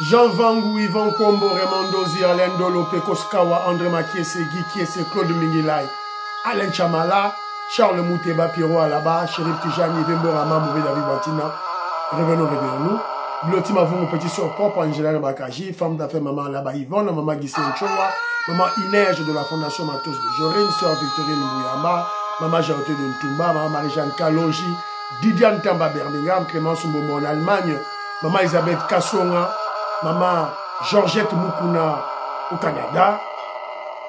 Jean Vangou, Yvan Kombo, Raymond Dozi, Alain Dolo, Pekos Kawa, André Makiese, Guy Kiese, Claude Mingilay, Alain Chamala, Charles Mouteba, Pierrot Alaba, Chérif Tijani, Vemborama, Mouvé David Batina. Revenons. Blotima vous mon petit soeur propre, Angela Nabakaji, femme d'affaires, maman Alaba Yvonne, maman Gisèle Chowa, maman Inès de la Fondation Matos de Jorine, sœur Victorine Mouyama, maman Jaroté de Ntumba, maman Marie-Jeanne Kalonji, Didiane Tamba Birmingham, Clémence Mbomo en Allemagne, maman Elisabeth Kassonga, maman Georgette Mukuna au Canada,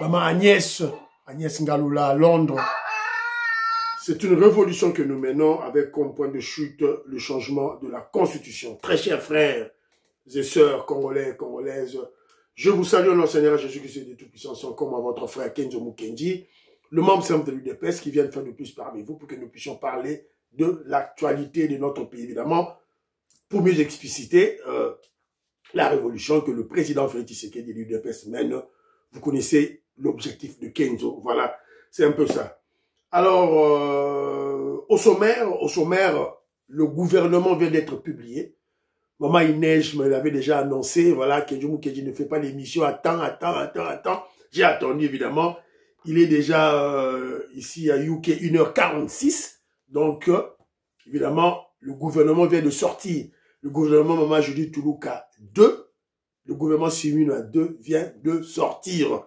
maman Agnès Ngaloula à Londres. C'est une révolution que nous menons avec comme point de chute le changement de la Constitution. Très chers frères et sœurs congolais, congolaises, je vous salue au nom du Seigneur Jésus-Christ de Tout-Puissance, comme à votre frère Kenzo Mukendi, le membre simple de l'UDPS qui vient de faire de plus parmi vous pour que nous puissions parler de l'actualité de notre pays, évidemment, pour mieux expliciter la révolution que le président Félix Tshisekedi de l'UDPS mène. Vous connaissez l'objectif de Kenzo, voilà, c'est un peu ça. Alors, au sommaire, le gouvernement vient d'être publié. Maman Inès me l'avait déjà annoncé, voilà, Kenzo Mukendi ne fait pas l'émission, attends. J'ai attendu, évidemment. Il est déjà ici à UK 1h46. Donc, évidemment, le gouvernement vient de sortir. Le gouvernement Maman Julie Toulouka 2, le gouvernement Simuna 2 vient de sortir.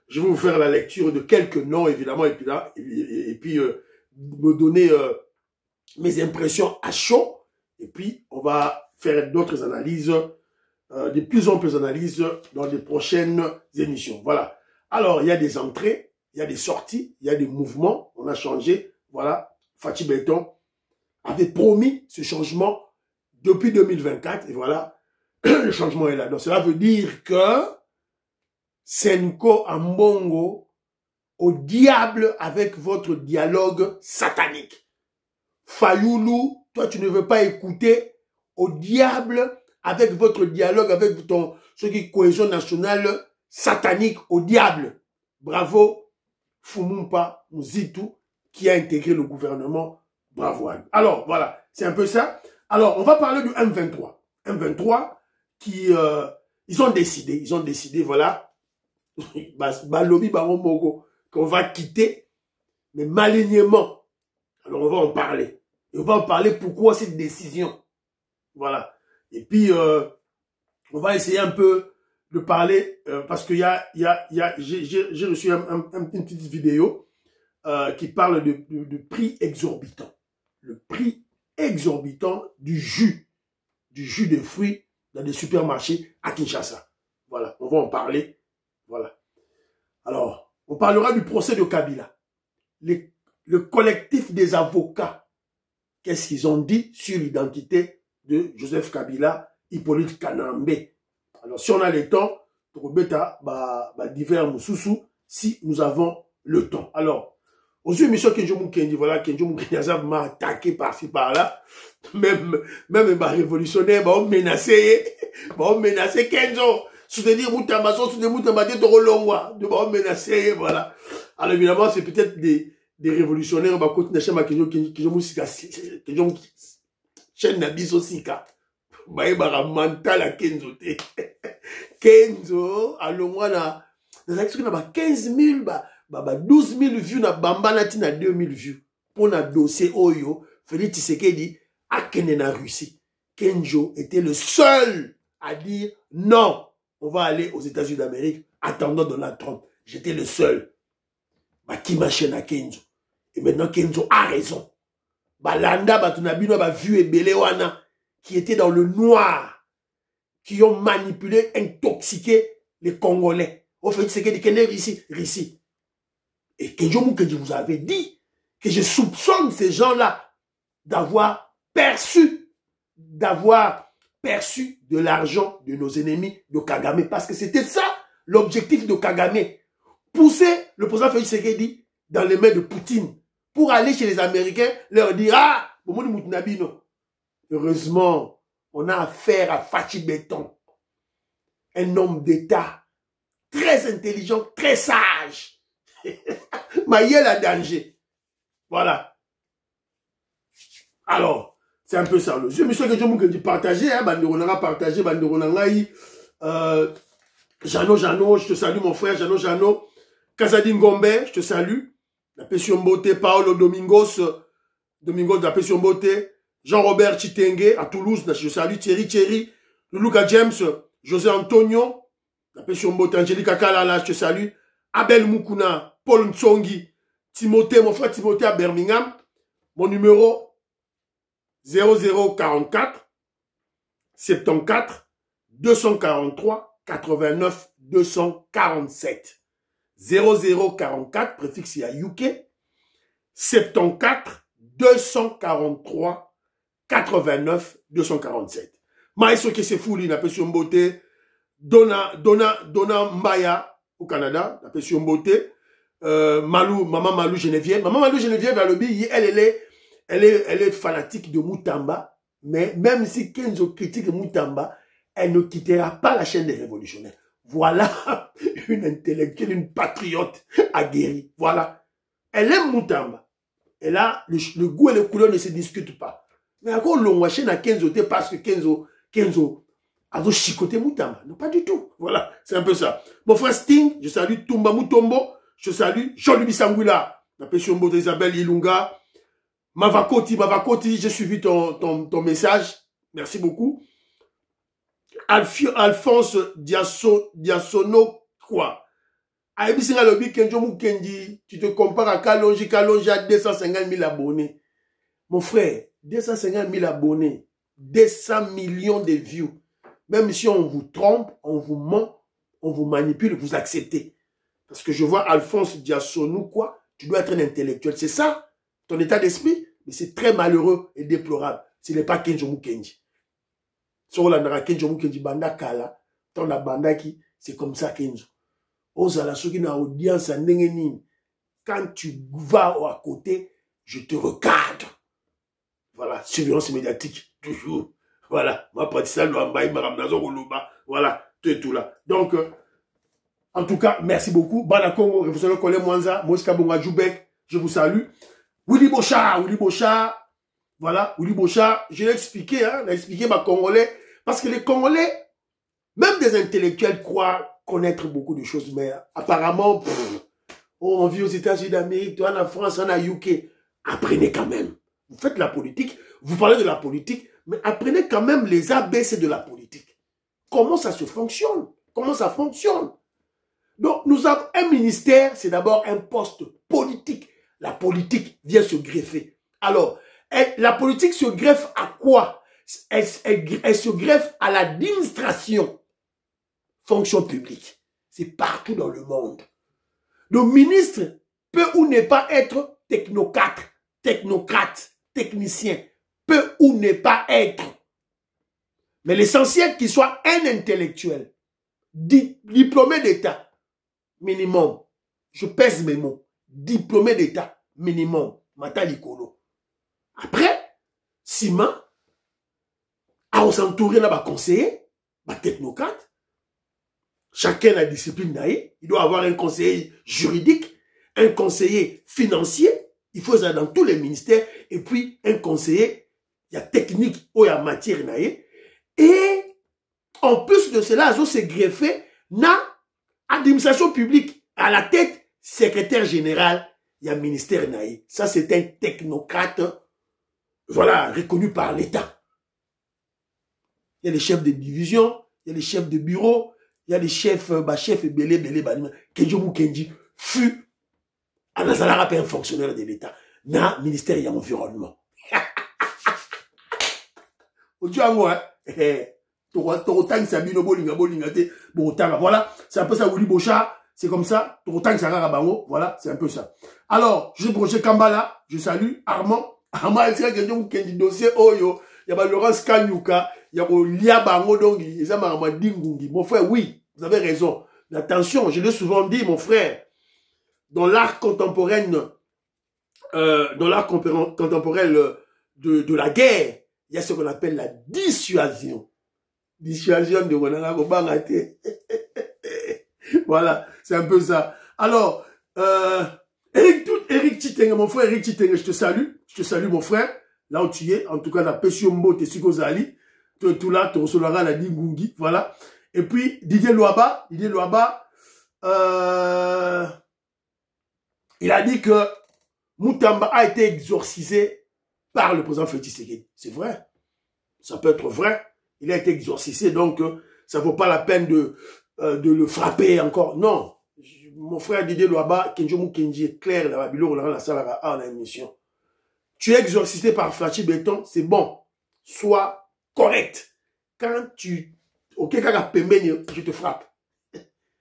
Je vais vous faire la lecture de quelques noms, évidemment, et puis me donner mes impressions à chaud. Et puis, on va faire d'autres analyses, de plus en plus d'analyses dans les prochaines émissions. Voilà. Alors, il y a des entrées, il y a des sorties, il y a des mouvements. On a changé. Voilà. Fatih Béton avait promis ce changement depuis 2024. Et voilà, le changement est là. Donc, cela veut dire que Senko Ambongo, au diable avec votre dialogue satanique. Fayoulou, toi tu ne veux pas écouter, au diable avec votre dialogue, avec ce qui est cohésion nationale satanique, au diable. Bravo, Fumumpa Mouzitou, qui a intégré le gouvernement. Bravo à lui. Alors, voilà, c'est un peu ça. Alors, on va parler du M23. M23, qui, ils ont décidé, voilà, qu'on va quitter, mais malignement. Alors on va en parler. Et on va en parler pourquoi cette décision. Voilà. Et puis, on va essayer un peu de parler, parce qu'il j'ai reçu une petite vidéo qui parle de prix exorbitant. Le prix exorbitant du jus de fruits dans des supermarchés à Kinshasa. Voilà, on va en parler. Voilà. Alors, on parlera du procès de Kabila. Le collectif des avocats, qu'est-ce qu'ils ont dit sur l'identité de Joseph Kabila, Hippolyte Kanambe. Alors, si on a le temps, divers Moussoussou, si nous avons le temps. Alors, aux yeux de M. Kenzo Mukendi, voilà, Kenzo Mukendi m'a attaqué par-ci, par-là. Même révolutionnaire, menacé Kenzo. Soutenir Moutamason, soutenir Moutamade Torolongwa, de menacer, voilà. Alors évidemment, c'est peut-être des révolutionnaires, bah, continuer à chaîne Nabiso Sika. Bah, mental à Kenzo. Kenzo, alors moi, na 15 000, 12 000 vues, na Bambanati na 2 000 vues. Pour un dossier Oyo, Félix Tshisekedi, à Kenya, Russie. Kenzo était le seul à dire non. On va aller aux États-Unis d'Amérique, attendant Donald Trump. J'étais le seul. Qui m'achète à Kenzo. Et maintenant, Kenzo a raison. Landa, Batunabino, vu et Belewana, qui étaient dans le noir, qui ont manipulé, intoxiqué les Congolais. Au fait, c'est que ici. Et Kenzo Mukendi vous avait dit que je soupçonne ces gens-là d'avoir perçu de l'argent de nos ennemis de Kagame. Parce que c'était ça, l'objectif de Kagame. Pousser le président Félix Tshisekedi dans les mains de Poutine. Pour aller chez les Américains, leur dire, ah, heureusement, on a affaire à Fatih Béton. Un homme d'État très intelligent, très sage. Maïel a danger. Voilà. Alors, C'est un peu ça. Je me suis dit partager, hein, on a partagé, Jano, je te salue mon frère, Jano, Kazadi Ngombe, je te salue. La Pession Beauté, Paolo Domingos de la Pession Beauté, Jean-Robert Chitenge à Toulouse, je salue Thierry, Luca James, José Antonio, la Pession Beauté, Angélique Kalala, je te salue. Abel Mukuna, Paul Ntsongi, Timothée, mon frère Timothée à Birmingham, mon numéro 0044 74 243 89 247. 0044, préfixe à UK, 74 243 89 247. Maïso qui se fout, il n'a pas sur beauté. Donna Mbaya au Canada, n'a pas sur beauté. Maman Malou Geneviève. Maman Malou Geneviève, elle est fanatique de Moutamba. Mais même si Kenzo critique Moutamba, elle ne quittera pas la chaîne des révolutionnaires. Voilà une intellectuelle, une patriote aguerrie. Voilà. Elle aime Moutamba. Et là, le goût et le couleur ne se discutent pas. Mais encore, l'on chaîne à Kenzo, parce que Kenzo a chicoté Moutamba. Non, pas du tout. Voilà, c'est un peu ça. Mon frère Sting, je salue Tumba Mutombo. Je salue Jean-Louis Sanguila. La pétion de Isabelle Ilunga. Mavakoti, j'ai suivi ton message. Merci beaucoup. Alphonse Diasono quoi. Aïbisinga Lobi Kenjo Mukendi, tu te compares à Kalonji a 250 000 abonnés. Mon frère, 250 000 abonnés, 200 millions de views. Même si on vous trompe, on vous ment, on vous manipule, vous acceptez. Parce que je vois Alphonse Diasono quoi, tu dois être un intellectuel. C'est ça, ton état d'esprit. Mais c'est très malheureux et déplorable. Ce n'est pas Kenjo Mukendi. Sur la nara Kenjo Mukendi banda kala, ton la banda qui, c'est comme ça Kenjo. Ozala soki na audience à Nengenine. Quand tu vas à côté, je te recadre. Voilà, surveillance médiatique, toujours. Voilà, ma patissa l'ouambaï, ma ramnazo roulouba. Voilà, tout et tout là. Donc, en tout cas, merci beaucoup. Bana Congo, révolutionnaire Kole Mwanza, Moïse Kabonga Djoubek, je vous salue. Willy Bocha, voilà, Willy Bocha, je l'ai expliqué, hein, j'ai expliqué ma Congolais, parce que les Congolais, même des intellectuels croient connaître beaucoup de choses, mais apparemment, on vit aux États-Unis d'Amérique, toi en France, en UK, apprenez quand même. Vous faites la politique, vous parlez de la politique, mais apprenez quand même les ABC de la politique. Comment ça se fonctionne? Comment ça fonctionne? Donc, nous avons un ministère, c'est d'abord un poste politique. La politique vient se greffer. Alors, la politique se greffe à quoi? Elle se greffe à l'administration. Fonction publique. C'est partout dans le monde. Le ministre peut ou ne pas être technocrate, technicien. Peut ou ne pas être. Mais l'essentiel qu'il soit un intellectuel. Diplômé d'État. Minimum. Je pèse mes mots. Diplômé d'État, minimum, Matalikolo. Après, Sima, à s'entourer là, conseiller, technocrate. Chacun a la discipline d'ailleurs. Il doit avoir un conseiller juridique, un conseiller financier. Il faut ça dans tous les ministères. Et puis, un conseiller, il y a technique ou il y a matière d'ailleurs. Et, en plus de cela, ils ont se greffé dans l'administration publique à la tête. Secrétaire général, il y a un ministère naïf. Ça, c'est un technocrate, voilà, reconnu par l'État. Il y a les chefs de division, il y a les chefs de bureau, il y a les chefs, belé, Kenjo Mukendi fut un un fonctionnaire de l'État. Dans le ministère de l'Environnement. Voilà, c'est un peu ça, Willy Bocha. C'est comme ça, voilà, c'est un peu ça. Alors, je Roger Kambala, je salue Armand. Armand, il y a un dossier, il y a Laurence Kanyuka, il y a Lia Bango Dongi, il y a Dingungi. Mon frère, oui, vous avez raison. Mais attention, je l'ai souvent dit, mon frère, dans l'art contemporain, de la guerre, il y a ce qu'on appelle la dissuasion. Dissuasion de Ronaldo. Voilà, c'est un peu ça. Alors, Eric Chitenge, mon frère Eric Chitenge, je te salue mon frère. là où tu es. En tout cas, la Peshombo, Tessiko Zali, tout là, tu recevras la Dingungi, voilà. Et puis, Didier Louaba, il a dit que Moutamba a été exorcisé par le président Félix Tshisekedi. C'est vrai. Ça peut être vrai. Il a été exorcisé, donc ça ne vaut pas la peine de le frapper encore. Non. Mon frère Didier Louaba, Kenjo Mukenji est clair, dans la Babylone, on a la salle à l'émission. Tu es exorcisé par Fachi Béton, c'est bon. Sois correct. Quand tu... Ok, quand je te frappe.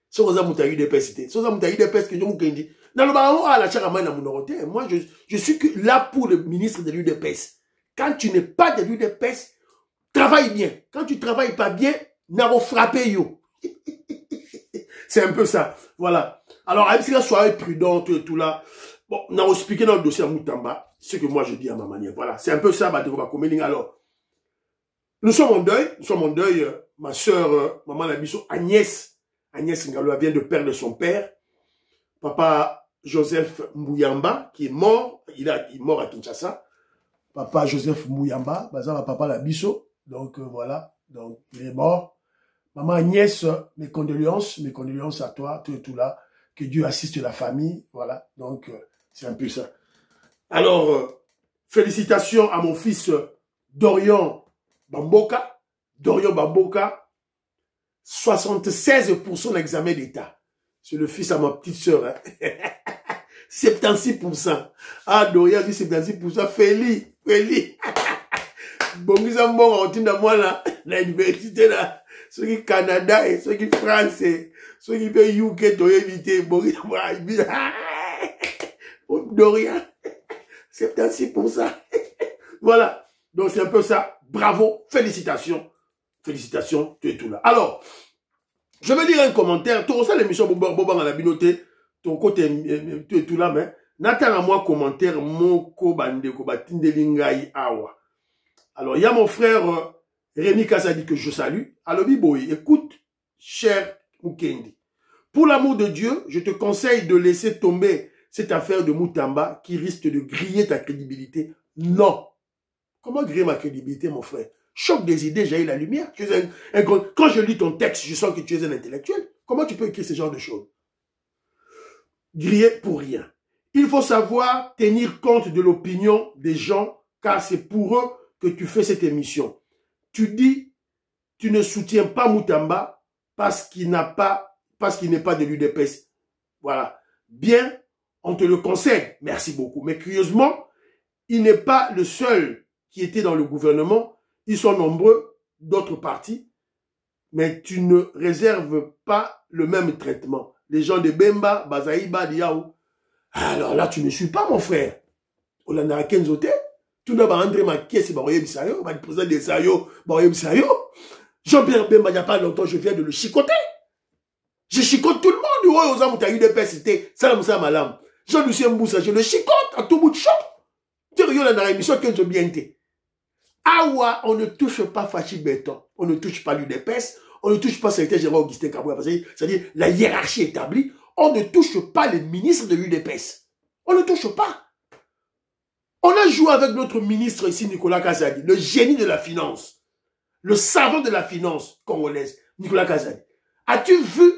Si vous avez eu des pestes, si vous avez eu des pestes, Kenjo Mukenji. Dans le baron, la charamane à mon moi, je suis là pour le ministre de l'UDPS. Quand tu n'es pas de l'UDPS, travaille bien. Quand tu travailles pas bien, n'a pas frappé yo. C'est un peu ça. Voilà. Alors, même si là, soyez prudent, tout là. Bon, on a expliqué dans le dossier à Moutamba, ce que moi je dis à ma manière. Voilà. C'est un peu ça, alors. Nous sommes en deuil. Ma soeur, maman Labisso, Agnès Ngalo vient de perdre son père. Papa Joseph Mouyamba, qui est mort. Il est mort à Kinshasa. Papa Joseph Mouyamba, papa Labisso. Donc, voilà. Donc, il est mort. Maman Agnès, mes condoléances à toi, tout là. Que Dieu assiste la famille, voilà. Donc, c'est un peu ça. Alors, félicitations à mon fils Dorian Bamboka. 76% d'examen d'État. C'est le fils à ma petite sœur. Hein. 76%. Ah, Dorian dit 76%. Félix. Bon, ils ont bon, on dit moi là, la université là. Ceux qui Canada et ceux qui France et ceux qui veulent UK doivent éviter. Dorian, 76%. Voilà. Donc c'est un peu ça. Bravo. Félicitations. Félicitations. Tu es tout là. Alors, je vais lire un commentaire. Tu reçois l'émission Boban à la binoté. Ton côté, tu es tout là, mais n'attends à moi commentaire. Moko bandeko batindelingai awa. Alors, il y a mon frère Rémi Kassadi que je salue. Alobi Boy, écoute, cher Mukendi. Pour l'amour de Dieu, je te conseille de laisser tomber cette affaire de Moutamba qui risque de griller ta crédibilité. Non. Comment griller ma crédibilité, mon frère? Choc des idées, j'ai eu la lumière. Quand je lis ton texte, je sens que tu es un intellectuel. Comment tu peux écrire ce genre de choses? Griller pour rien. Il faut savoir tenir compte de l'opinion des gens, car c'est pour eux que tu fais cette émission. Tu dis, tu ne soutiens pas Moutamba parce qu'il n'est pas de l'UDPS. Voilà. Bien, on te le concède. Merci beaucoup. Mais curieusement, il n'est pas le seul qui était dans le gouvernement. Ils sont nombreux, d'autres partis. Mais tu ne réserves pas le même traitement. Les gens de Bemba, Bazaïba, Diaou. Alors là, tu ne suis pas, mon frère. Olanda Kenzote. Tout d'abord, André Makié, c'est Baroye Bissayo, le président des Sayo, Baroye Bissayo. Jean-Pierre Bemba, il n'y a pas longtemps, je viens de le chicoter. Je chicote tout le monde. Ouais, aux hommes, tu as eu des PST. Salam Moussa Malam. Jean-Lucien Mboussa, je le chicote à tout bout de champ. Tu regardes dans l'émission que je bien été. Awa, on ne touche pas Fachi Béton. On ne touche pas l'UDPS. On ne touche pas secrétaire général Augustin Kabouya. C'est-à-dire la hiérarchie établie. On ne touche pas les ministres de l'UDPS. On ne touche pas. On a joué avec notre ministre ici, Nicolas Kazadi, le génie de la finance, le savant de la finance congolaise, Nicolas Kazadi. As-tu vu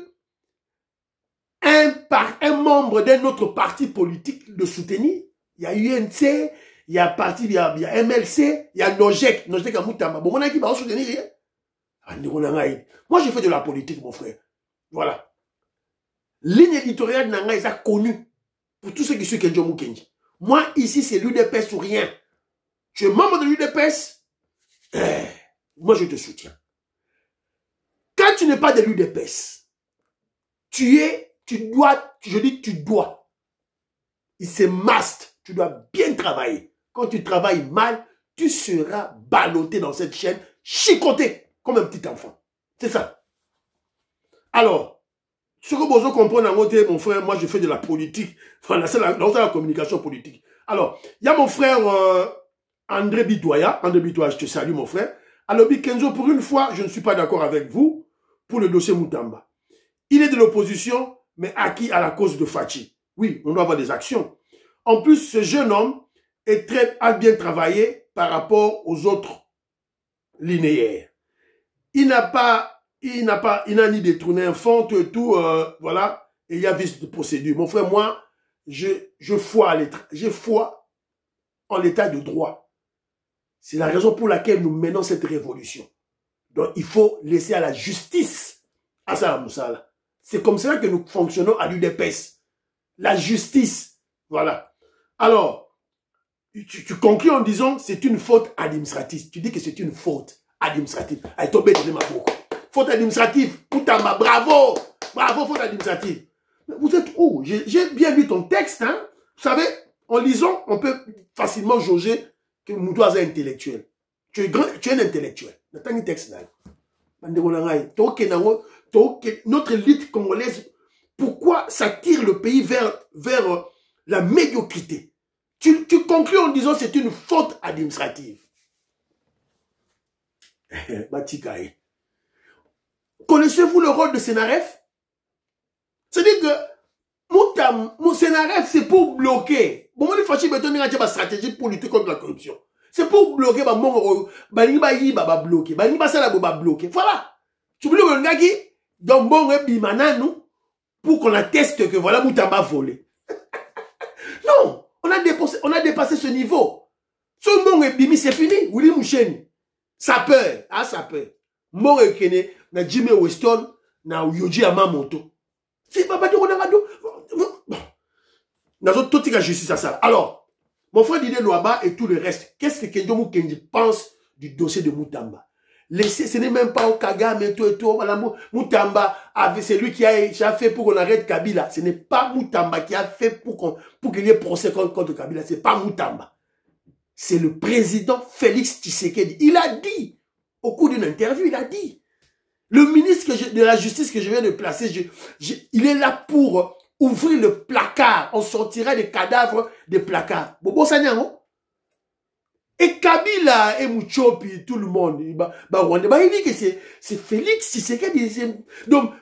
un membre d'un autre parti politique le soutenir? Il y a UNC, il y a MLC, il y a Nojek à Moutamba. Bon, on a qui va soutenir. Moi, j'ai fait de la politique, mon frère. Voilà. Ligne éditoriale Nanga est connue pour tous ceux qui suivent Kenjo Mukenji. Moi, ici, c'est l'UDPS ou rien. Tu es membre de l'UDPS, moi, je te soutiens. Quand tu n'es pas de l'UDPS, tu dois, c'est must, tu dois bien travailler. Quand tu travailles mal, tu seras ballotté dans cette chaîne, chicoté, comme un petit enfant. C'est ça. Alors, ce que vous comprenez en côté, mon frère, moi je fais de la politique. Voilà, c'est la communication politique. Alors, il y a mon frère André Bitoya. André Bitoya, je te salue, mon frère. Alors, Kenzo, pour une fois, je ne suis pas d'accord avec vous pour le dossier Moutamba. Il est de l'opposition, mais acquis à la cause de Fachi. Oui, on doit avoir des actions. En plus, ce jeune homme a bien travaillé par rapport aux autres linéaires. Il n'a ni détourné un fonds, tout, voilà, et il y a vice de procédure. Mon frère, moi, j'ai foi en l'état de droit. C'est la raison pour laquelle nous menons cette révolution. Donc, il faut laisser à la justice, à Salah Moussala. C'est comme cela que nous fonctionnons à l'UDPS. La justice, voilà. Alors, tu conclus en disant c'est une faute administrative. Tu dis que c'est une faute administrative. Allez, tombez dans ma boucle. Faute administrative. Poutama, bravo. Bravo, faute administrative. Vous êtes où? J'ai bien lu ton texte, hein. Vous savez, en lisant, on peut facilement jauger que Moutoise est intellectuel. Tu es un intellectuel. Notre texte là. Notre élite congolaise, pourquoi ça tire le pays vers la médiocrité? Tu conclus en disant c'est une faute administrative. Connaissez-vous le rôle de Sénaref? C'est-à-dire que mon Sénaref, c'est pour bloquer. Bon, moi, il y a une stratégie pour lutter contre la corruption. C'est pour bloquer, bloquer. Voilà. Tu veux le gars qui, donc bon, pour qu'on atteste que voilà, Moutamba volé. Non, on a dépassé ce niveau. Ce monde est bimi, c'est fini. Willy Moucheni. Ça peur. Ah, ça peur. Mon ekene, na Jimmy Weston, na Yoji Amamoto. C'est pas on a tout la justice à ça. Alors, mon frère Didier Louaba et tout le reste, qu'est-ce que Kenzo Mukendi pense du dossier de Moutamba? Ce n'est même pas au Kagame et tout. Voilà, Moutamba, c'est lui qui a fait pour qu'on arrête Kabila. Ce n'est pas Moutamba qui a fait pour qu'il y ait procès contre Kabila. Ce n'est pas Moutamba. C'est le président Félix Tshisekedi. Il a dit, au cours d'une interview, il a dit, le ministre de la Justice que je viens de placer, il est là pour ouvrir le placard. On sortira des cadavres des placards. Bobo Sanyango. Et Kabila et Mouchopi, tout le monde, il dit que c'est Félix Tshisekedi. Donc,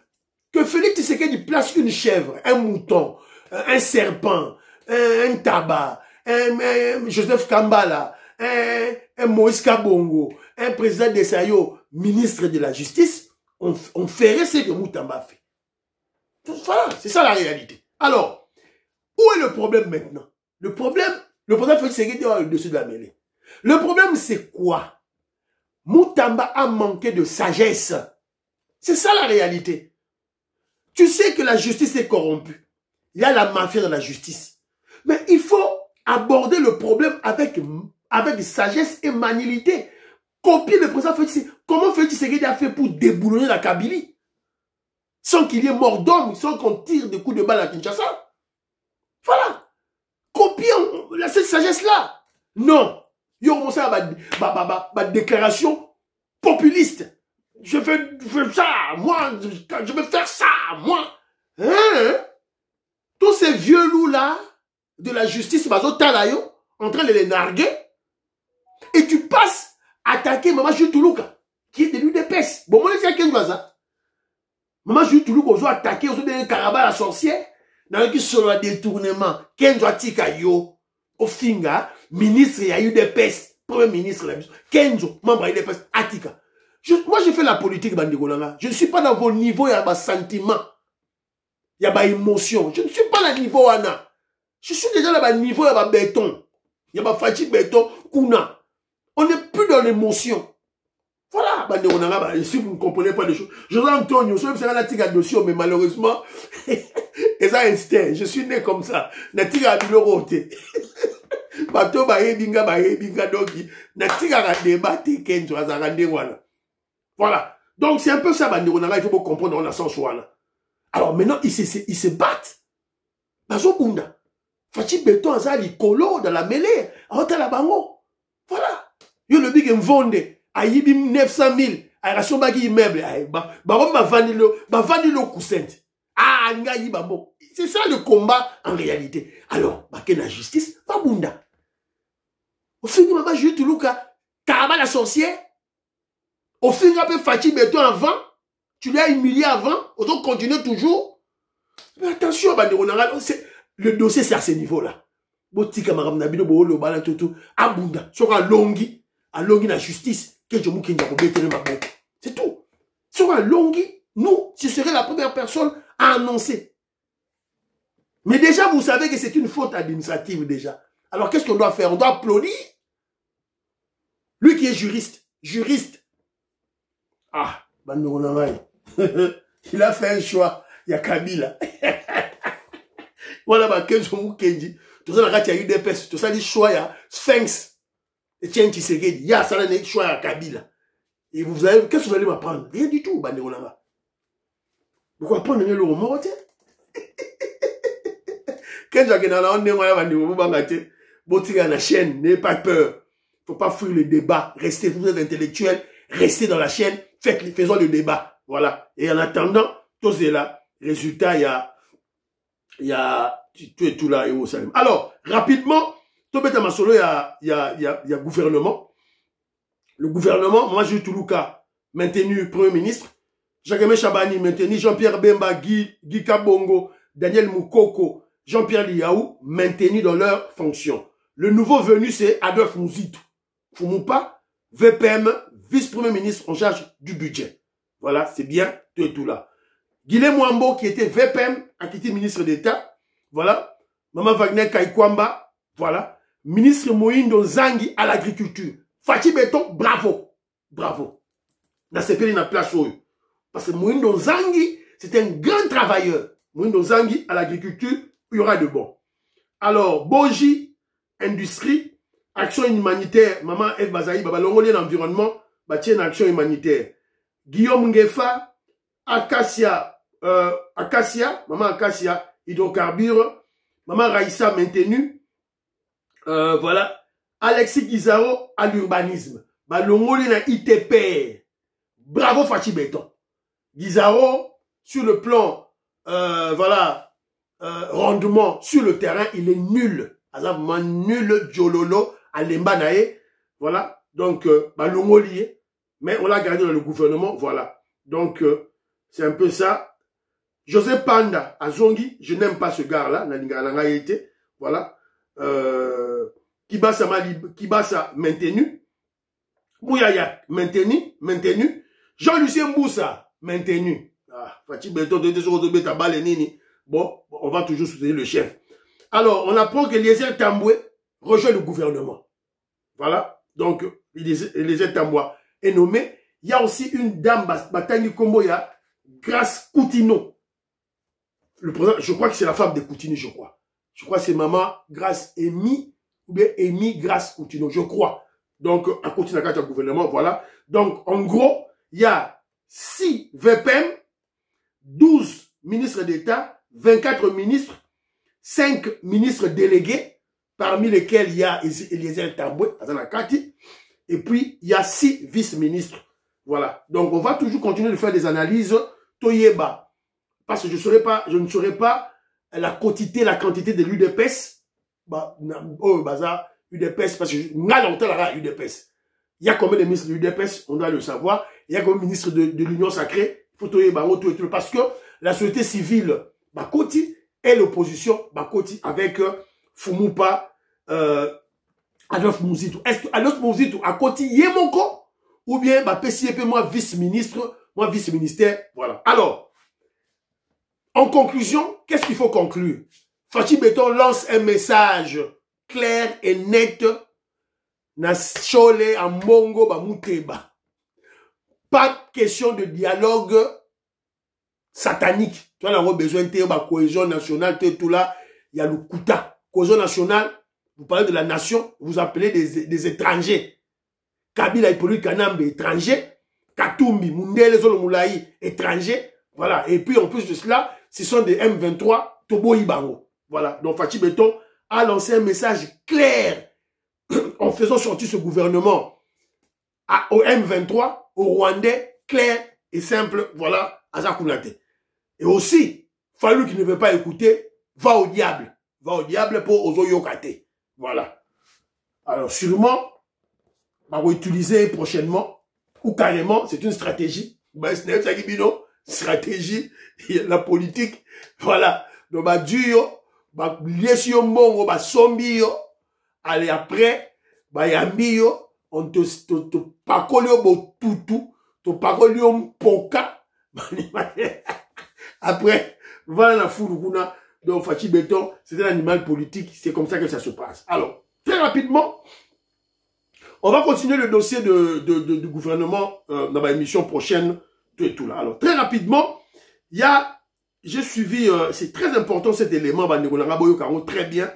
que Félix Tshisekedi place une chèvre, un mouton, un serpent, un tabac, un Joseph Kambala, un Moïse Kabongo, un président de Sayo, ministre de la Justice, on ferait ce que Moutamba fait. Voilà, c'est ça la réalité. Alors, où est le problème maintenant? Le problème Félix Tshisekedi est au-dessus de la mêlée. Le problème, c'est quoi? Moutamba a manqué de sagesse. C'est ça la réalité. Tu sais que la justice est corrompue. Il y a la mafia dans la justice. Mais il faut aborder le problème avec sagesse et magnanimité. Copier le président Félix Tshisekedi. Comment Félix Tshisekedi a fait pour déboulonner la Kabylie? Sans qu'il y ait mort d'homme, sans qu'on tire des coups de balle à Kinshasa. Voilà. Copier cette sagesse-là. Non. Il y a commencé à ma déclaration populiste. Je veux ça, moi, je veux faire ça, moi. Hein? Tous ces vieux loups-là, de la justice, en train de les narguer, et tu passes à attaquer Maman Jules Toulouka, qui est de l'UDPS. Bon, moi, c'est à quel ça? Maman Jules Toulouka, on doit attaquer, on doit donner Karaba la sorcière, dans le sur le détournement, Kenzo Atika yo, au Finga, ministre, il y a eu des pestes, premier ministre, Kenzo, membre, il y a des pestes, Atika. Moi, j'ai fait la politique, Bandigolanga. Je ne suis pas dans vos niveaux, il y a des sentiments, il y a des émotions. Je ne suis pas dans le niveau Anna. Je suis déjà dans le niveau, il y a des béton. Il y a des fatigue béton, Kuna. On n'est plus dans l'émotion. Voilà, Bandigolanga, si vous ne comprenez pas les choses. José Antonio, je suis un dossier, mais malheureusement, et ça instinct. Je suis né comme ça. Natika a biloroté. Bato binga dogi. Natika a débatté Kenzo azarande wana. Voilà. Donc c'est un peu ça, il faut comprendre dans la sens wana. Alors maintenant, ils se battent. Bazo Kunda. Fachi Beton azali kolo dans la mêlée. Ahota la bango. Voilà. Yo le big mvonde. Ayibi 900 000. Aération bagi immeuble. Barom ma vanilo cousinte. Ah, ngayi bambo. C'est ça le combat en réalité. Alors, baké la justice, pas bunda. Au fin de maman, je vais Toulouka, Karaba la sorcière. Au fin de maman, Fachi Beton avant. Tu l'as humilié avant. Autant continuer toujours. Mais attention, le dossier, c'est à ce niveau-là. botika maram na bino bo lo bala tout abunda sur a longi na justice que je mouki n'a pas ma boque. C'est tout. Sur un longi, nous, ce serait la première personne à annoncer. Mais déjà, vous savez que c'est une faute administrative déjà. Alors, qu'est-ce qu'on doit faire? On doit applaudir. Lui qui est juriste. Ah, il a fait un choix. Il y a Kabila. Voilà, tout ça, il y a eu des pestes. Tout ça, il y a choix, il y a Sphinx. Et tiens, tu sais, il y a ça, il y a choix à Kabila. Et vous allez, qu'est-ce que vous allez m'apprendre? Rien du tout, Bande Olanga. Pourquoi apprendre le roman? Quand j'ai dans la chaîne, n'ayez pas peur. Il ne faut pas fuir le débat. Restez, vous êtes intellectuels, restez dans la chaîne, faisons le débat. Voilà. Et en attendant, tout c'est là. Résultat, il y a tout là et au Salim. Alors, rapidement, tout bête à ma solo, il y a gouvernement. Le gouvernement, moi, Jules Toulouka, maintenu Premier ministre. Jacques Chabani, maintenu. Jean-Pierre Bemba, Guy Kabongo, Daniel Moukoko, Jean-Pierre Liaou, maintenus dans leurs fonctions. Le nouveau venu, c'est Adolphe Mouzitou. Fumoupa, VPM, vice-premier ministre en charge du budget. Voilà, c'est bien, tout là. Guilhem Mwambo, qui était VPM, a quitté ministre d'État. Voilà. Maman Wagner Kaikwamba, voilà. Ministre Moïndo Zangi à l'agriculture. Fachi Beton, bravo. Bravo. Dans ce pays, il y a place où. Parce que Moïndo Zangi, c'est un grand travailleur. Moïndo Zangi à l'agriculture, il y aura de bon. Alors, Boji, industrie, action humanitaire, maman Eve Bazaï, Babalongolé, l'environnement, bâtir une action humanitaire. Guillaume Ngefa, Acacia, maman Acacia, hydrocarbures, maman Raïssa, maintenu. Voilà. Alexis Guizaro, à l'urbanisme. Balongolé, na ITP. Bravo, Fachi Beton. Guizaro, sur le plan, voilà, rendement sur le terrain, il est nul. Azabman nul, Djololo, Alembanae. Voilà. Donc, Balongolier. Mais on l'a gardé dans le gouvernement. Voilà. Donc, c'est un peu ça. José Panda, à Zongi, je n'aime pas ce gars-là. Voilà. Kibasa, maintenu. Mouyaya, maintenu. Jean-Lucien Moussa, maintenu. Ah, Fatih Beton, bon, on va toujours soutenir le chef. Alors, on apprend que Eliezer Tamboué rejoint le gouvernement. Voilà. Donc, Eliezer Tamboué est nommé. Il y a aussi une dame, Batangi Komboya, Grace Coutinho. Le président, je crois que c'est la femme de Coutinho, je crois. Je crois que c'est maman Grace Amy, ou bien Amy Grace Coutinho, je crois. Donc, à Coutinho, à gouvernement, voilà. Donc, en gros, il y a 6 VPM, 12 ministres d'État, 24 ministres, 5 ministres délégués, parmi lesquels il y a Eliezer Tamboué, et puis il y a 6 vice-ministres. Voilà. Donc on va toujours continuer de faire des analyses. Toyeba. Parce que je ne saurais pas la quantité de l'UDPS. UDPS, parce que UDPS. Il y a combien de ministres de l'UDPS? On doit le savoir. Il y a combien de ministres de l'Union sacrée? Il faut Toyeba, parce que la société civile, Bakoti, et l'opposition, Bakoti, avec Fumoupa, Adolphe Mouzitou. Est-ce que Adolphe Mouzitou a Koti Yemoko? Ou bien, PCP, moi, vice-ministre, moi, vice-ministère, voilà. Alors, en conclusion, qu'est-ce qu'il faut conclure? Fachi Beton lance un message clair et net. Na Chole, en Mongo, Mouteba. Pas de question de dialogue satanique. Tu as besoin de cohésion nationale, tout là. Il y a le Kouta. Cohésion nationale, vous parlez de la nation, vous appelez des étrangers. Kabila et Poli Kanambe, étranger. Katumbi, Mundele, Zolomoulaï, étranger. Voilà. Et puis, en plus de cela, ce sont des M23, Tobo Ibango. Voilà. Donc, Fachi Beton a lancé un message clair en faisant sortir ce gouvernement au M23, au Rwandais, clair et simple. Voilà. Azakounate. Et aussi, Fallou qui ne veut pas écouter, va au diable. Va au diable pour Ozo Yokate. Voilà. Alors, sûrement, on va utiliser prochainement, ou carrément, c'est une stratégie. Stratégie, la politique, voilà. Donc, liesi yo mbongo, sombi yo, allez après, yambi yo, on te pakoli yo botutu, te pakoli yo mpoka, après, voilà la foule, donc Fachi Béton, c'est un animal politique, c'est comme ça que ça se passe. Alors, très rapidement, on va continuer le dossier du gouvernement dans ma émission prochaine, tout et tout là. Alors, très rapidement, j'ai suivi, c'est très important cet élément, très bien,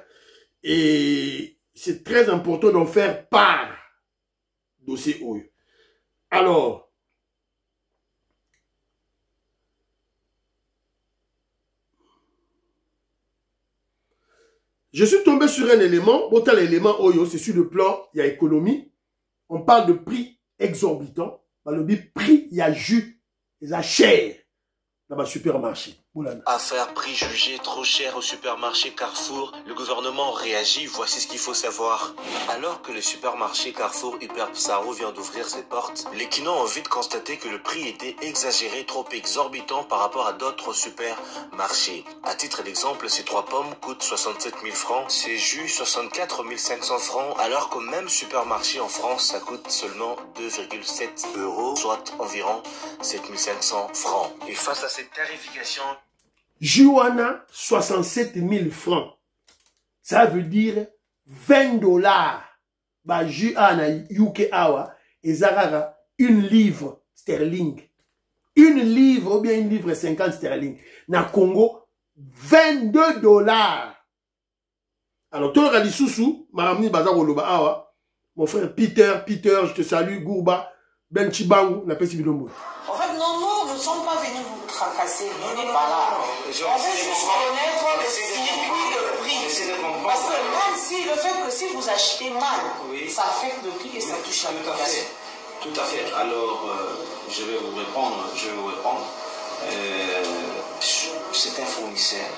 et c'est très important d'en faire part, dossier Oyo. Alors, je suis tombé sur un élément, bon, l'élément Oyo, c'est sur le plan, il y a économie, on parle de prix exorbitant, le prix, il y a jus, il y a chair dans le supermarché. Affaire prix jugé trop cher au supermarché Carrefour, le gouvernement réagit, voici ce qu'il faut savoir. Alors que le supermarché Carrefour Hyper Psaro vient d'ouvrir ses portes, les clients ont vite constaté que le prix était exagéré, trop exorbitant par rapport à d'autres supermarchés. À titre d'exemple, ces 3 pommes coûtent 67 000 francs, ces jus 64 500 francs, alors qu'au même supermarché en France, ça coûte seulement 2,7 €, soit environ 7 500 francs. Et face à cette tarification, Juana, 67 000 francs. Ça veut dire 20 $. Bah, Juana, UK Awa, et Zarara, 1 livre sterling. 1 livre, ou bien 1 livre 50 sterling. Na Congo, 22 $. Alors, toi, Rali Soussou, Maramni Bazaroloba Awa, mon frère Peter, je te salue, Gourba, Ben Chibangu, la Pessi Bilombo. En fait, non, nous ne sommes pas venus vous tracasser. On n'est pas là. On veut juste connaître le circuit de prix. Parce que même si le fait que si vous achetez mal, ça affecte le prix et ça touche la population. Tout à fait. Alors, je vais vous répondre. C'est un fournisseur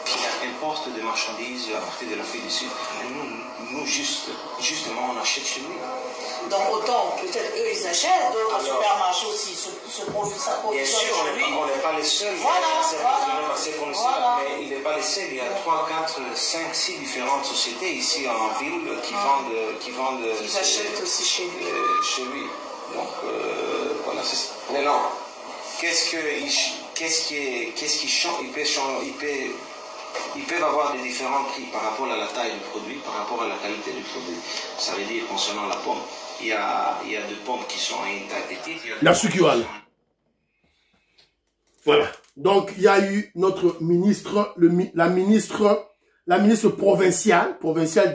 qui importe des marchandises à partir de l'Afrique du Sud. Nous justement, on achète chez lui. Donc autant, peut-être eux ils achètent, d'autres supermarchés aussi se produisent. Bien sûr, on n'est pas les seuls. Mais il n'est pas les seuls. Il y a 3, 4, 5, 6 différentes sociétés ici en ville qui vendent. Ils achètent aussi chez lui. Chez lui. Donc voilà, c'est ça. Maintenant, qu'est-ce qui change? Ils peuvent avoir des différents prix par rapport à la taille du produit, par rapport à la qualité du produit. Ça veut dire concernant la pomme, il y a des pommes qui sont à une taille petite. La succuale. Voilà. Donc, il y a eu notre ministre, la ministre provinciale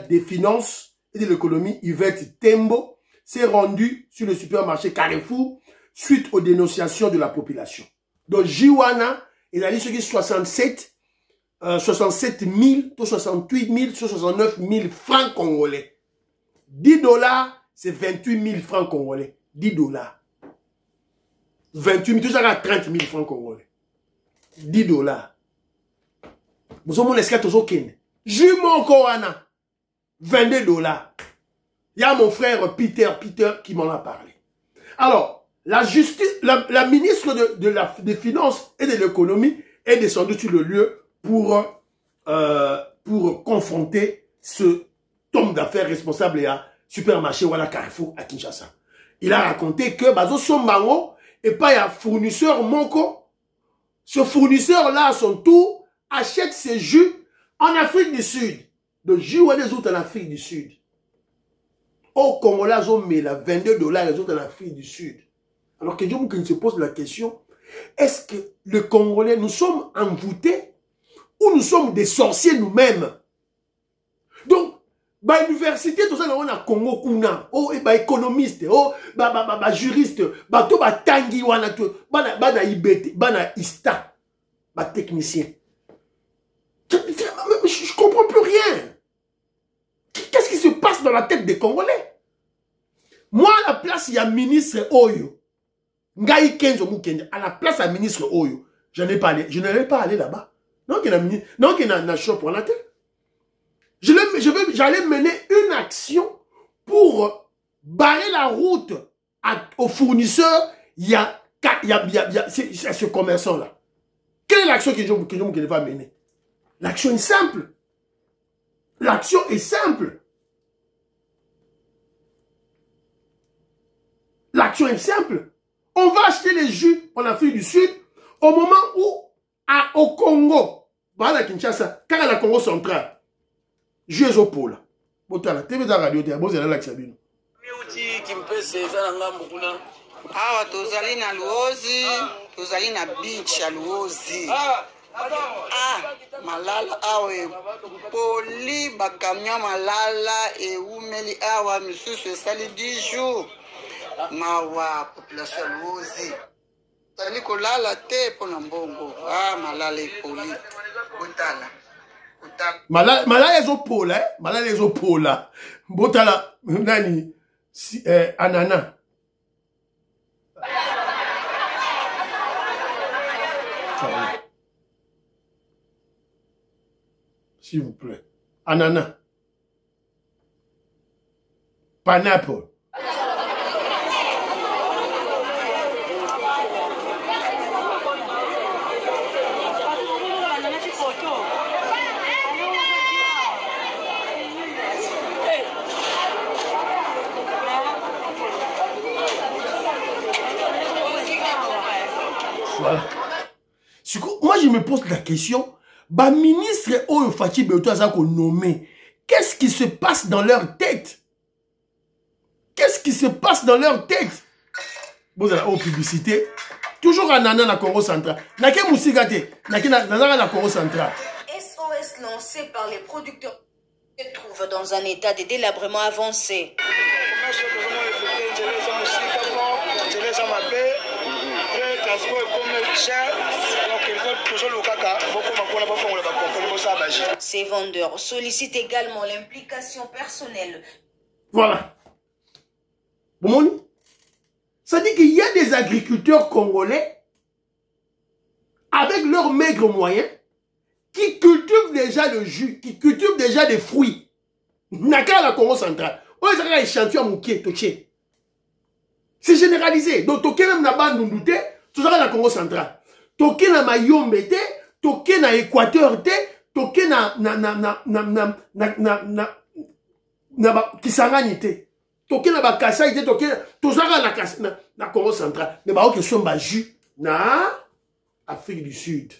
des Finances et de l'économie, Yvette Tembo, s'est rendue sur le supermarché Carrefour suite aux dénonciations de la population. Donc, Jiwana, il a dit ce qui est 67 000, 68 000, 69 000 francs congolais. 10 $, c'est 28 000 francs congolais. 10 $. 28 000, tout ça à 30 000 francs congolais. 10 $. Vous avez mon escate aux okene. Jument Koana. 22 $. Il y a mon frère Peter qui m'en a parlé. Alors, la ministre des Finances et de l'économie est descendue sur le lieu pour confronter ce homme d'affaires responsable à supermarché ou à la Carrefour à Kinshasa. Il a raconté que Bazo Sombango et pas un fournisseur Monko. Ce fournisseur-là, à son tour, achète ses jus en Afrique du Sud. De jus ou des autres en Afrique du Sud. Au Congolais, ils ont mis 22 $ les autres en Afrique du Sud. Alors que Dieu se pose la question, est-ce que les Congolais, nous sommes envoûtés ou nous sommes des sorciers nous-mêmes? Donc, bah université, tout ça, on a Congo Kuna, oh, bah économiste, oh, bah juriste, bah to bah tangi wana to, bah ibete, bah ista, bah technicien. Je comprends plus rien. Qu'est-ce qui se passe dans la tête des Congolais? Moi, à la place, il y a ministre Oyo. Ngai Kenzo Mukende, à la place, il y a ministre Oyo. Je n'allais pas aller là-bas. Donc, il y a un shop pour la tête. J'allais mener une action pour barrer la route aux fournisseurs. Il y a ce commerçant-là. Quelle est l'action que je va mener? L'action est simple. L'action est simple. L'action est simple. On va acheter les jus en Afrique du Sud au moment où, au Congo, voilà Kinshasa, quand la Congo centrale, jus au pôle. Botala, TV de radio, tu as besoin de l'accès. Awa tozali na luozi, tozali na beach ya luozi. Malala awe poli bakamia malala e umeli awa misusu esali 10 jours. Mawa population luozi. Tali kolala te pona mbongo. Malala e poli. Botala. Malala ezo pola, malala ezo pola. Botala nani anana. S'il vous plaît. Ananas. Pineapple. Voilà. Moi, je me pose la question. Bah, ministre Oyo Fachi Beoto Azako nommé. Qu'est-ce qui se passe dans leur tête? Qu'est-ce qui se passe dans leur tête? Vous avez la publicité. Toujours en Nana, la Congo centrale. Nake Moussigate. Nake Nana, la Congo centrale. SOS lancé par les producteurs se trouve dans un état de délabrement avancé. Ces vendeurs sollicitent également l'implication personnelle. Voilà. Bon, ça dit qu'il y a des agriculteurs congolais avec leurs maigres moyens qui cultivent déjà le jus, qui cultivent déjà des fruits. Naka la Congo centrale. C'est généralisé. Donc, toké même na bande ndouté, tout ça la Congo centrale. Toké na Mayombe té, toké na Équateur té, toké na Kisangani té. Toké na Bakasai té, toké tout ça na Congo centrale. Mais bah ok son ba jus na Afrique du Sud.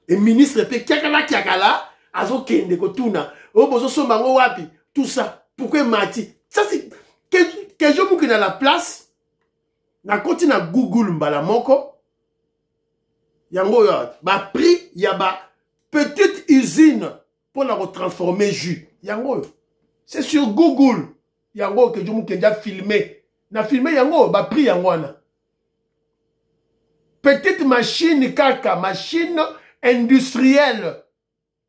Et ministre pe kiakala azo kende ko tuna. O bozo son bango wapi tout ça. Pourquoi mati? Ça c'est que je mouki dans la place, na koti na Google mbala moko, yango ya, ba prix, ya ba petite usine pour la retransformer jus. Yango, c'est sur Google. Yango que je mouki déjà filmé. Na filmé yango, ba prix yango na. Petite machine kaka, machine industrielle.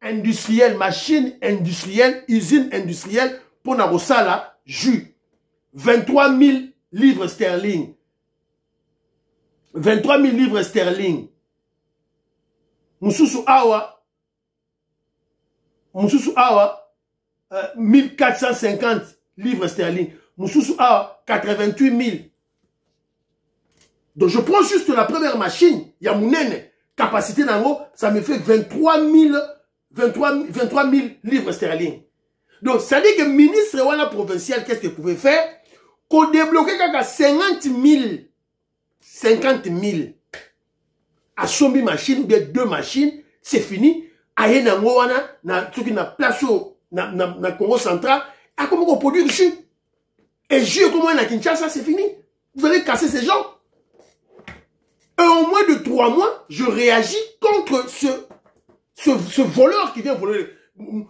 Industrielle, machine industrielle, usine industrielle pour na rosala jus. 23 000 livres sterling. 23 000 livres sterling. Mususu awa. 1450 livres sterling. Mususu awa 88 000. Donc je prends juste la première machine. Yamounene. Capacité nango, ça me fait 23 000 livres sterling. Donc ça dit que le ministre Wana provincial, qu'est-ce qu'il pouvait faire? Qu'on débloquait 50 000 à sombi machine ou bien 2 machines, c'est fini. Aye na wana na truc na place na Congo central, a comment on produit du jus. Et jus comme na Kinshasa, c'est fini. Vous allez casser ces gens. Et en moins de 3 mois, je réagis contre ce voleur qui vient voler.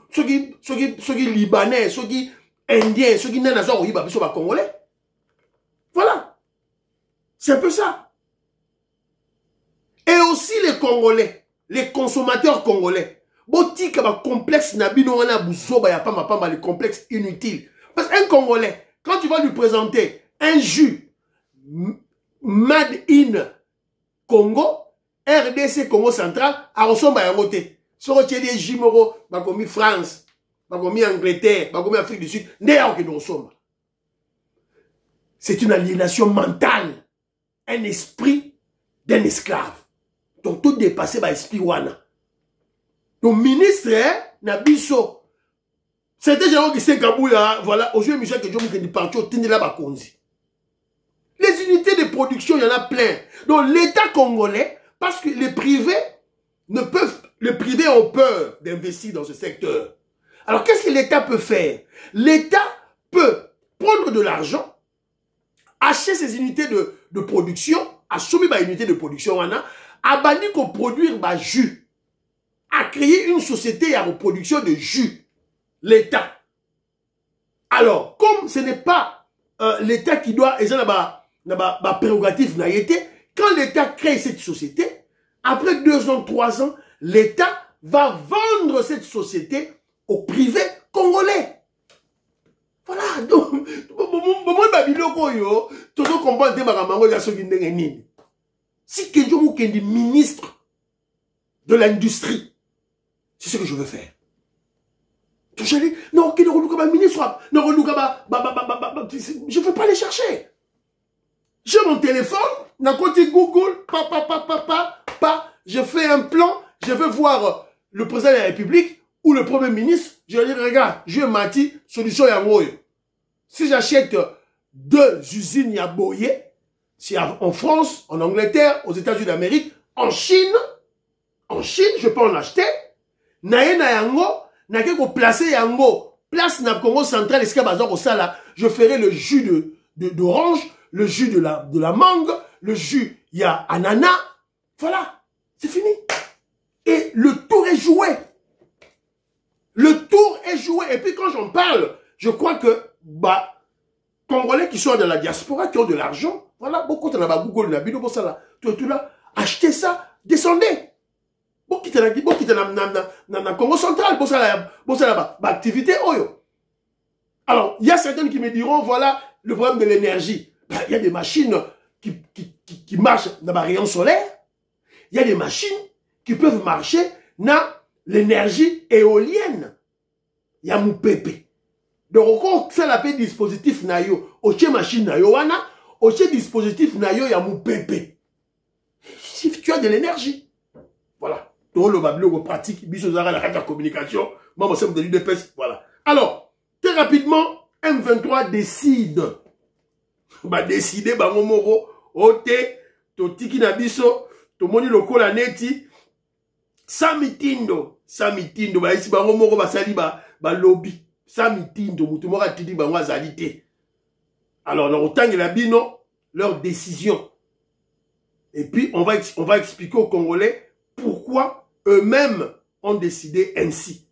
Ceux qui libanais, ceux qui indiens, ceux qui sont congolais. Voilà. C'est un peu ça. Et aussi les Congolais, les consommateurs congolais. Botika ba complexe nabino wana busoba ya pamba les complexes inutiles. Parce qu'un Congolais, quand tu vas lui présenter un jus made in Congo, RDC Congo central, à ressemble à un côté. Si on retient des jimoro, bakomi France, bakomi Angleterre, bakomi Afrique du Sud, d'ailleurs que nous sommes. C'est une aliénation mentale, un esprit d'un esclave. Donc tout dépassé par l'esprit wana. Donc ministre, Nabiso, C'était gens qui s'est Kabouya, voilà, aujourd'hui, Michel Kedjomou qui est parti au Tindela Bakonzi. Les unités de production, il y en a plein. Donc l'État congolais, parce que les privés ont peur d'investir dans ce secteur. Alors qu'est-ce que l'État peut faire? L'État peut prendre de l'argent, acheter ces unités de production, assommer les unités de production, à bannir qu'on produire bah, jus, à créer une société à reproduction de jus. L'État. Alors, comme ce n'est pas l'État qui doit, et ça n'a pas prérogative, quand l'État crée cette société, après 2 ans, 3 ans, l'État va vendre cette société au privé congolais. Voilà, donc, si Kedjomou est ministre de l'industrie, c'est ce que je veux faire. Non, je ne veux pas les chercher. J'ai mon téléphone, d'un côté Google, je fais un plan, je veux voir le président de la République ou le Premier ministre, je vais dire, regarde, je mati, solution yangoyo. Si j'achète 2 usines yaboye, c'est en France, en Angleterre, aux États-Unis d'Amérique, en Chine, je peux en acheter, naye na yango, naye ko placer yango, place na Congo central, je ferai le jus d'orange, le jus de la mangue, le jus, il y a ananas, voilà, c'est fini. Et le tour est joué. Le tour est joué. Et puis quand j'en parle, je crois que, bah, Congolais qui sont dans la diaspora, qui ont de l'argent, voilà, beaucoup de Google, tout là, achetez ça, descendez. Beaucoup de Congo central, activité, oyo. Alors, il y a certains qui me diront, voilà, le problème de l'énergie. Ben, il y a des machines qui marchent dans la rayon solaire. Il y a des machines qui peuvent marcher dans l'énergie éolienne. Il y a Moupépé. Donc, on fait l'appel dispositif nayo. Oche machine nayo wana. Oche dispositif nayo ya Moupépé. Si tu as de l'énergie. Voilà. Donc, le bablo pratique. Bisozara la carte de communication. Moi, c'est de l'UDPS. Voilà. Alors, très rapidement, M23 décide. Bah, décider, bah, moro, ote, to tiki na biso, to moni lokola neti, samitindo, bah, ici, bah, moro, bah, sali, bah, lobby, samitindo, moutumora titi, bah, zalité. Alors, leur autant la bino, leur décision. Et puis, on va expliquer aux Congolais pourquoi eux-mêmes ont décidé ainsi.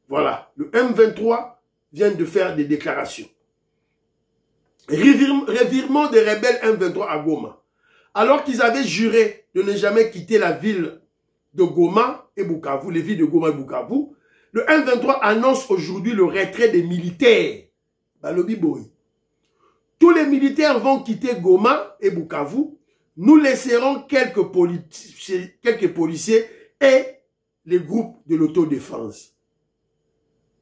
Voilà. Le M23 vient de faire des déclarations. Revirement des rebelles M23 à Goma. Alors qu'ils avaient juré de ne jamais quitter la ville de Goma et Bukavu, les villes de Goma et Bukavu, le M23 annonce aujourd'hui le retrait des militaires. Balobi Boy. Tous les militaires vont quitter Goma et Bukavu. Nous laisserons quelques policiers et les groupes de l'autodéfense.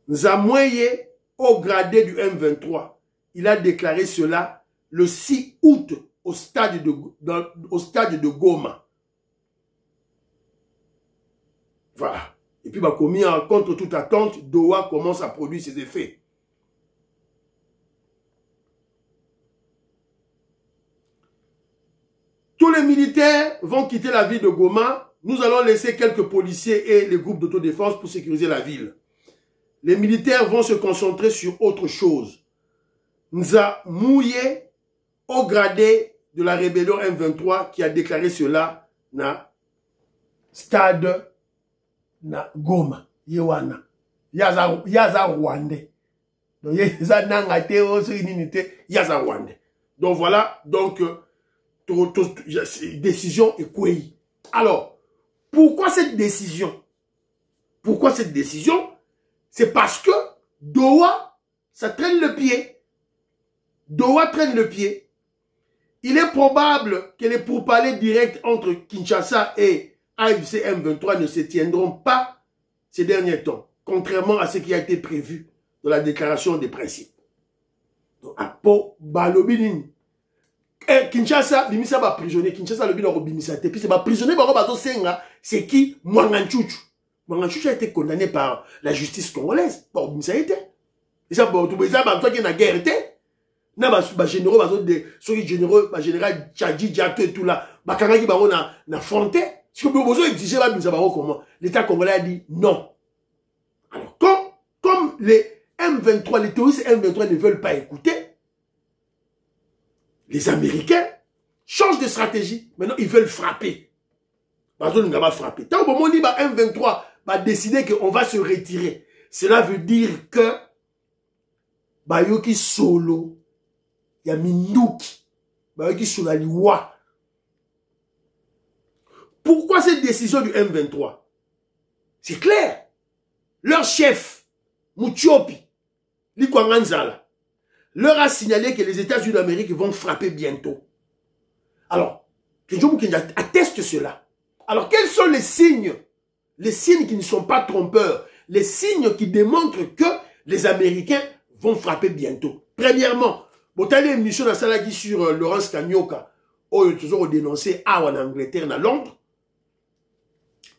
Nzamweye, au gradé du M23, il a déclaré cela le 6 août au stade de Goma. Voilà. Et puis, contre toute attente, Doha commence à produire ses effets. Tous les militaires vont quitter la ville de Goma. Nous allons laisser quelques policiers et les groupes d'autodéfense pour sécuriser la ville. Les militaires vont se concentrer sur autre chose. Nza Mouye, au gradé de la rébellion M23, qui a déclaré cela na stade na Goma, Yewana. Yaza Rwandais. Donc, Yaza Nangate, Yaza Rwandais. Donc voilà, donc, décision est quoi? Alors, pourquoi cette décision? Pourquoi cette décision? C'est parce que Doha, ça traîne le pied. Doha traîne le pied. Il est probable que les pourparlers directs entre Kinshasa et AFC M23 ne se tiendront pas ces derniers temps, contrairement à ce qui a été prévu dans la déclaration des principes. Donc, pour Balobinin, Kinshasa, bimisa ba prisonnier, Kinshasa le bino bimisa te, puis c'est ba prisonnier ba bazo senga, c'est qui Mwanganchuchu. Mangachuchu a été condamné par la justice congolaise. Bon, ça a été. Et ça, bon, tout ça, toi qui es en guerre, na ba généraux, général Tchadji, Diato et tout là, ba kangaki ba na fronté. Si vous avez exigé la mise à barreau comment? L'État congolais a dit non. Alors, comme les M23, les terroristes M23 ne veulent pas écouter, les Américains changent de stratégie. Maintenant, ils veulent frapper. Parce qu'on ne va pas frapper. Tant que dit M23 va décider qu'on va se retirer, cela veut dire que Bayoki solo, il y a Minduki, Bayoki solo a liwa. Pourquoi cette décision du M23? C'est clair. Leur chef, Muchopi, Likwanganzala, leur a signalé que les États-Unis d'Amérique vont frapper bientôt. Alors, Kenjo Mukendi atteste cela. Alors, quels sont les signes? Les signes qui ne sont pas trompeurs. Les signes qui démontrent que les Américains vont frapper bientôt. Premièrement, vous avez une émission dans la qui sur Laurence Kanyoka, où ils ont toujours dénoncé en Angleterre, à Londres.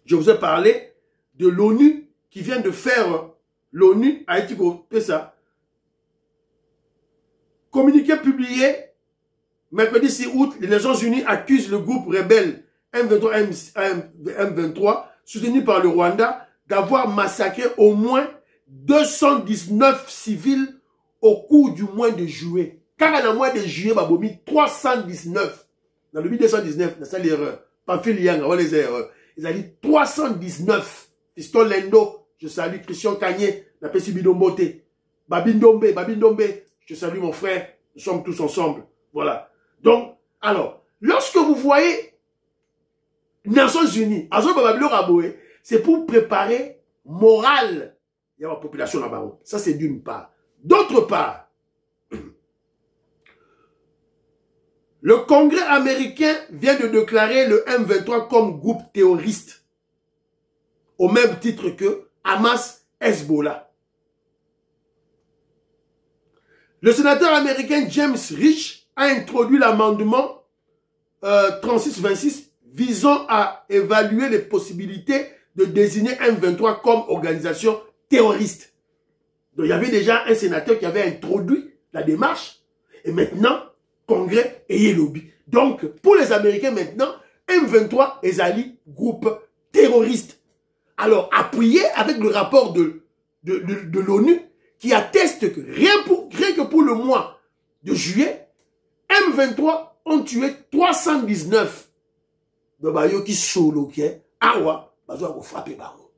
Je vous ai parlé de l'ONU qui vient de faire, l'ONU a été fait ça. Communiqué publié, mercredi 6 août, les Nations Unies accusent le groupe rebelle M23, soutenu par le Rwanda, d'avoir massacré au moins 219 civils au cours du mois de juillet. Car dans le mois de juillet, bah, 319. Dans le 219, c'est l'erreur. Pas fait lien, on les erreurs. Ils ont dit 319. Fiston Lendo, je salue Christian Kanye, la Pessi Bidombote. Babindombe, je salue mon frère, nous sommes tous ensemble. Voilà. Donc, alors, lorsque vous voyez Nations Unies, c'est pour préparer morale. Il y a la population là-bas. Ça, c'est d'une part. D'autre part, le Congrès américain vient de déclarer le M23 comme groupe terroriste, au même titre que Hamas, Hezbollah. Le sénateur américain James Rich a introduit l'amendement 3626 visant à évaluer les possibilités de désigner M23 comme organisation terroriste. Donc il y avait déjà un sénateur qui avait introduit la démarche et maintenant, Congrès et lobby. Donc, pour les Américains maintenant, M23 est un groupe terroriste. Alors, appuyé avec le rapport de l'ONU qui atteste que rien que pour le mois de juillet, M23 ont tué 319 de Bayoki solo qui est Awa, Bazo a frappé Baro.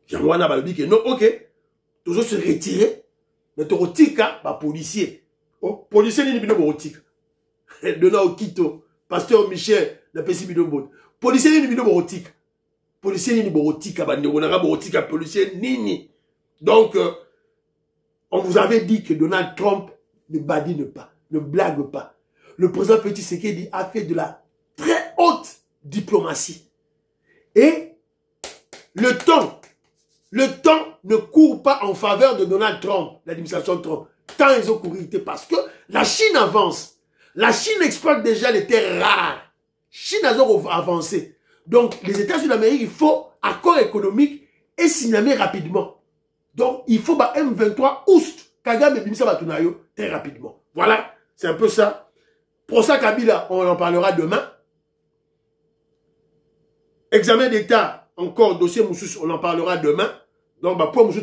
Yanwana Balobi que non, ok, toujours se retirer, mais tu tika, bah policier. Oh, policier ni bino borotika. Dona Okito, pasteur Michel, la Pessi Bidombo. Policier ni bino borotika. Policier ni borotika, bandonara borotika, policier ni. Donc, on vous avait dit que Donald Trump ne badine pas, ne blague pas. Le président Petit Sekedi a fait de la très haute diplomatie. Et le temps ne court pas en faveur de Donald Trump, l'administration Trump. Tant ils ont couru, parce que la Chine avance. La Chine exploite déjà les terres rares. Chine a avancé. Donc, les États-Unis d'Amérique, il faut accord économique et signaler rapidement. Donc, il faut M23 oust. Kagame et Bimisa Batunayo très rapidement. Voilà, c'est un peu ça. Pour ça, Kabila, on en parlera demain. Examen d'État, encore dossier Moussous, on en parlera demain. Donc, pour Moussous,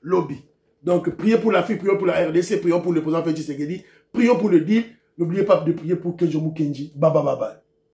lobby. Donc, priez pour l'Afrique, prions pour la RDC, prions pour le président Félix Tshisekedi, prions pour le deal. N'oubliez pas de prier pour Kenjo Mukendi. Baba.